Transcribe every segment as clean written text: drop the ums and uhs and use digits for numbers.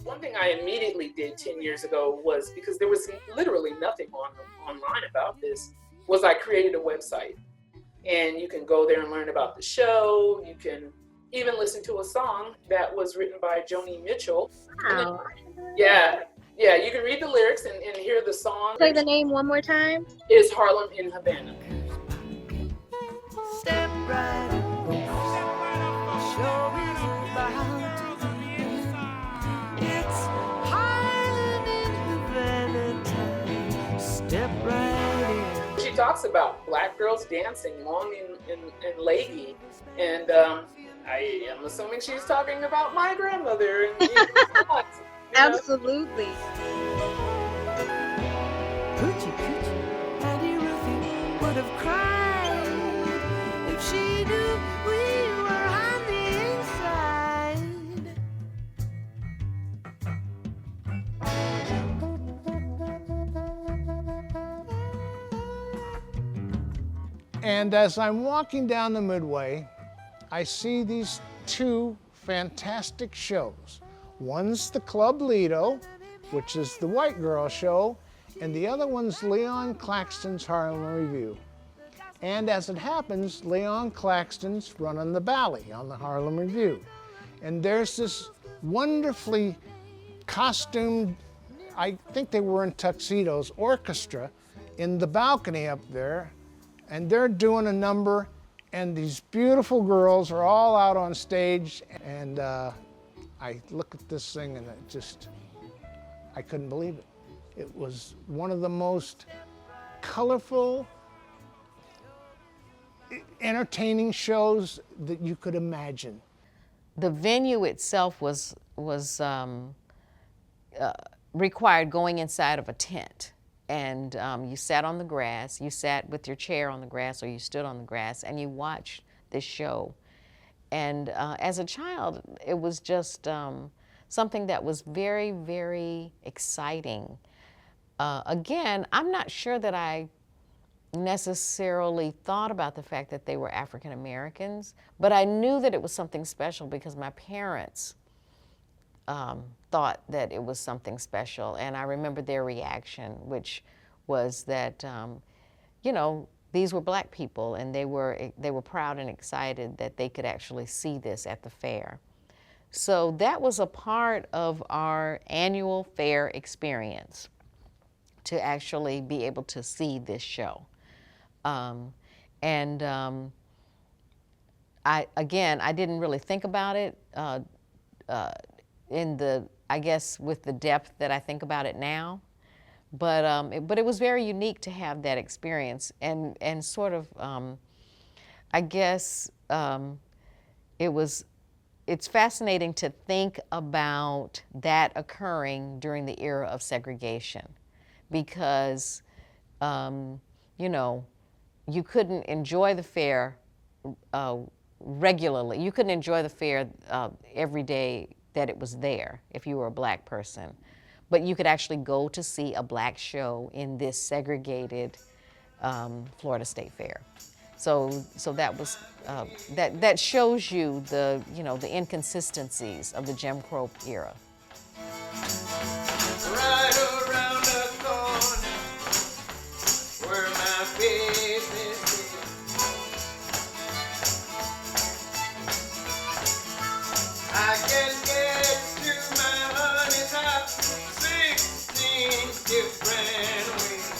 One thing I immediately did 10 years ago was, because there was literally nothing online about this, was I created a website. And you can go there and learn about the show. You can even listen to a song that was written by Joni Mitchell. Wow. Yeah, you can read the lyrics and hear the song. Say the name one more time. It's Harlem in Havana. Step right up, show is about to begin. It's Harlem in Havana time. Step right in. She talks about black girls dancing long and leggy, and I am assuming she's talking about my grandmother. And, Absolutely. Hoochie coochie, Auntie Ruthie would have cried if she knew we were on the inside. And as I'm walking down the Midway, I see these two fantastic shows. One's the Club Lido, which is the white girl show, and the other one's Leon Claxton's Harlem Review. And as it happens, Leon Claxton's running the Bally on the Harlem Review. And there's this wonderfully costumed, I think they were in tuxedos, orchestra in the balcony up there, and they're doing a number, and these beautiful girls are all out on stage, and I look at this thing and I couldn't believe it. It was one of the most colorful, entertaining shows that you could imagine. The venue itself required going inside of a tent. And you sat on the grass, you sat with your chair on the grass, or you stood on the grass, and you watched this show. And as a child, it was just something that was very, very exciting. Again, I'm not sure that I necessarily thought about the fact that they were African Americans, but I knew that it was something special because my parents thought that it was something special, and I remember their reaction, which was that, you know, these were black people, and they were proud and excited that they could actually see this at the fair. So that was a part of our annual fair experience, to actually be able to see this show. I didn't really think about it I guess with the depth that I think about it now, but it was very unique to have that experience, and sort of, I guess it's fascinating to think about that occurring during the era of segregation, because you know, you couldn't enjoy the fair regularly. You couldn't enjoy the fair every day that it was there if you were a black person. But you could actually go to see a black show in this segregated Florida State Fair. So that was, that shows you the, you know, the inconsistencies of the Jim Crow era. Right around the corner, where my business is. I can get to my honey's house 16 different ways.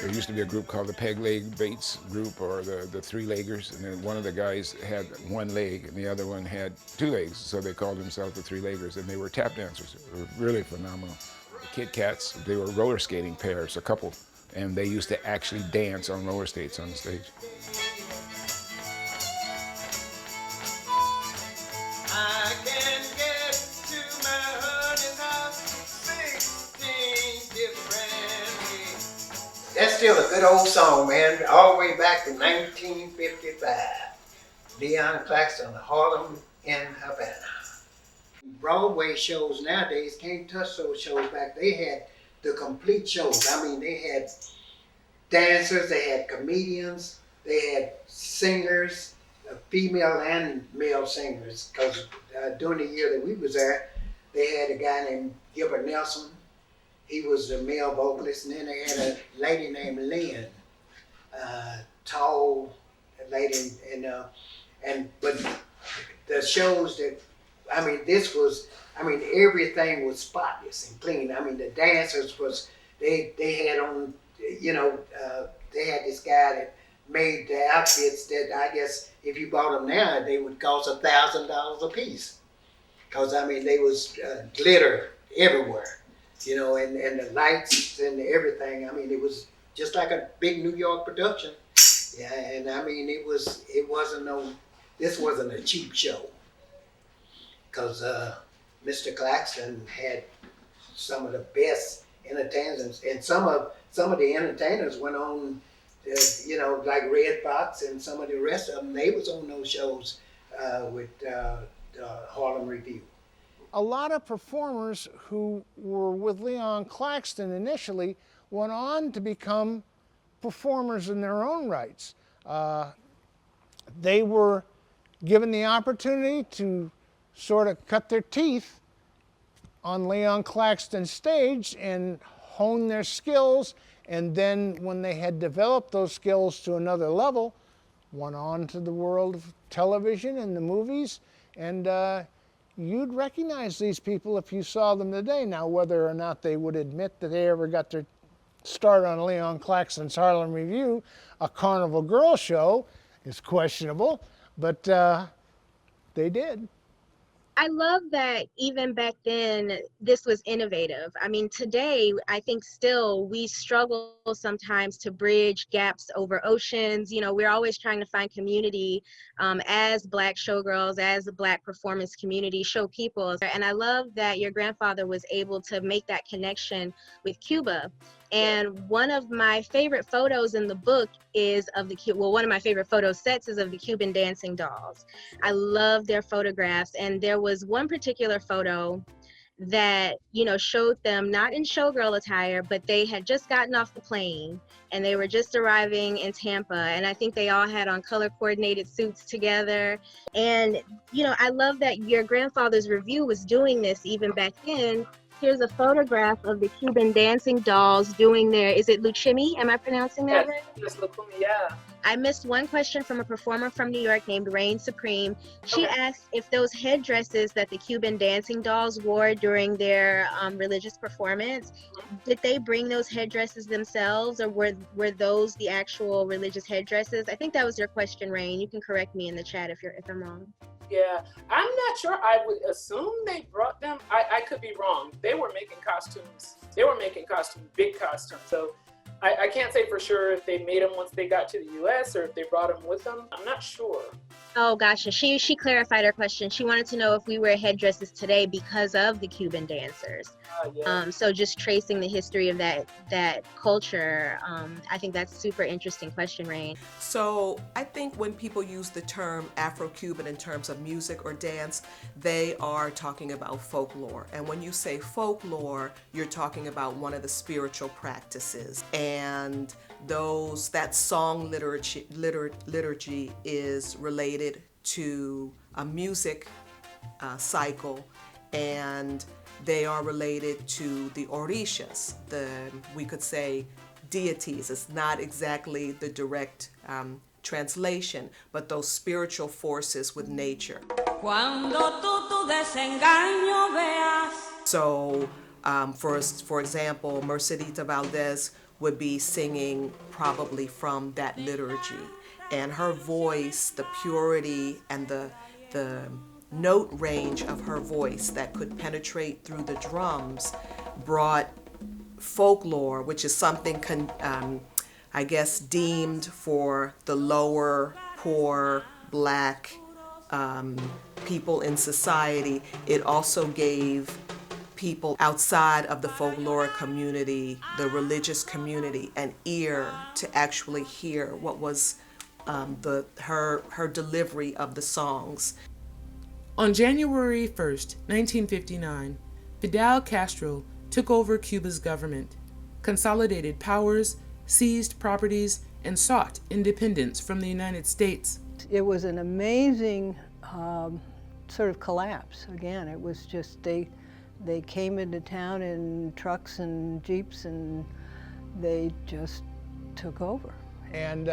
There used to be a group called the Peg Leg Baits group, or the Three-Leggers, and then one of the guys had one leg and the other one had two legs, so they called themselves the Three-Leggers, and they were tap dancers. They were really phenomenal. The Kit Kats, they were roller skating pairs, a couple, and they used to actually dance on roller skates on the stage. I can get to my honey's house 16 different ways. That's still a good old song, man, all the way back to 1955. Leon Claxton, Harlem in Havana. Broadway shows nowadays can't touch those shows back. They had the complete shows. I mean, they had dancers, they had comedians, they had singers, female and male singers. Because during the year that we was there, they had a guy named Gilbert Nelson. He was the male vocalist, and then they had a lady named Lynn, tall lady, but the shows that, everything was spotless and clean. The dancers was, they had on, they had this guy that made the outfits that I guess if you bought them now, they would cost $1,000 a piece. Cause they was glitter everywhere, and the lights and everything. It was just like a big New York production. Yeah, and this wasn't a cheap show. Cause Mr. Claxton had some of the best entertainers, and some of the entertainers went on, like Red Fox and some of the rest of them. They was on those shows with the Harlem Review. A lot of performers who were with Leon Claxton initially went on to become performers in their own rights. They were given the opportunity to sort of cut their teeth on Leon Claxton's stage and hone their skills, and then when they had developed those skills to another level, went on to the world of television and the movies, and you'd recognize these people if you saw them today. Now, whether or not they would admit that they ever got their start on Leon Claxton's Harlem Review, a Carnival Girl show, is questionable, but they did. I love that even back then, this was innovative. Today, I think still we struggle sometimes to bridge gaps over oceans. We're always trying to find community as Black showgirls, as the Black performance community, show people. And I love that your grandfather was able to make that connection with Cuba. And one of my favorite photos in the book is of one of my favorite photo sets is of the Cuban Dancing Dolls. I love their photographs. And there was one particular photo that, showed them not in showgirl attire, but they had just gotten off the plane and they were just arriving in Tampa. And I think they all had on color coordinated suits together. And, I love that your grandfather's review was doing this even back then. Here's a photograph of the Cuban Dancing Dolls doing is it Luchimi? Am I pronouncing that right? Yes, Luchimi, yeah. I missed one question from a performer from New York named Reign Supreme. She asked if those headdresses that the Cuban Dancing Dolls wore during their religious performance, did they bring those headdresses themselves, or were those the actual religious headdresses? I think that was your question, Reign. You can correct me in the chat if I'm wrong. Yeah, I'm not sure. I would assume they brought them. I could be wrong. They were making costumes. Big costumes. So I can't say for sure if they made them once they got to the U.S. or if they brought them with them. I'm not sure. Oh, gotcha. She clarified her question. She wanted to know if we wear headdresses today because of the Cuban dancers. Yeah. So just tracing the history of that culture, I think that's a super interesting question, Reign. So I think when people use the term Afro-Cuban in terms of music or dance, they are talking about folklore. And when you say folklore, you're talking about one of the spiritual practices. And that song liturgy is related to a music cycle, and they are related to the orishas, we could say deities. It's not exactly the direct translation, but those spiritual forces with nature. So, for example, Mercedes Valdés would be singing probably from that liturgy. And her voice, the purity and the note range of her voice that could penetrate through the drums brought folklore, which is something, I guess, deemed for the lower, poor, Black people in society. It also gave people outside of the folkloric community, the religious community, an ear to actually hear what was her delivery of the songs. On January 1st, 1959, Fidel Castro took over Cuba's government, consolidated powers, seized properties, and sought independence from the United States. It was an amazing sort of collapse. Again, it was just they came into town in trucks and jeeps and they just took over. And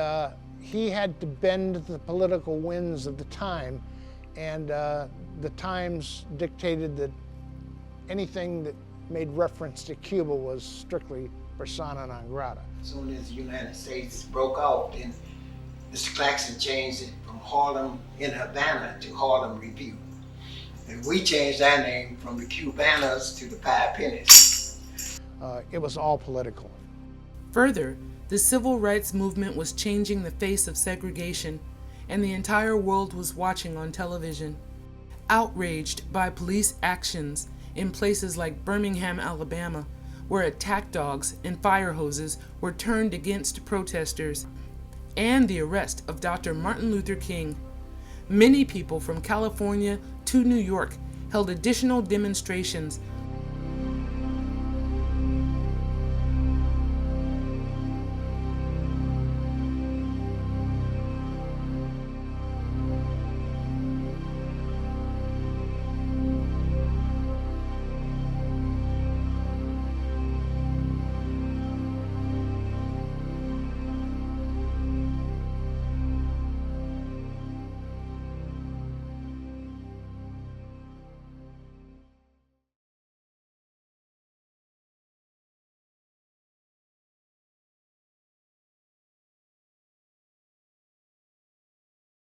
he had to bend the political winds of the time, and the Times dictated that anything that made reference to Cuba was strictly persona non grata. As soon as the United States broke off, then Mr. Claxton changed it from Harlem in Havana to Harlem Review. And we changed our name from the Cubanas to the Five Pennies. It was all political. Further, the civil rights movement was changing the face of segregation, and the entire world was watching on television. Outraged by police actions in places like Birmingham, Alabama, where attack dogs and fire hoses were turned against protesters, and the arrest of Dr. Martin Luther King, many people from California to New York held additional demonstrations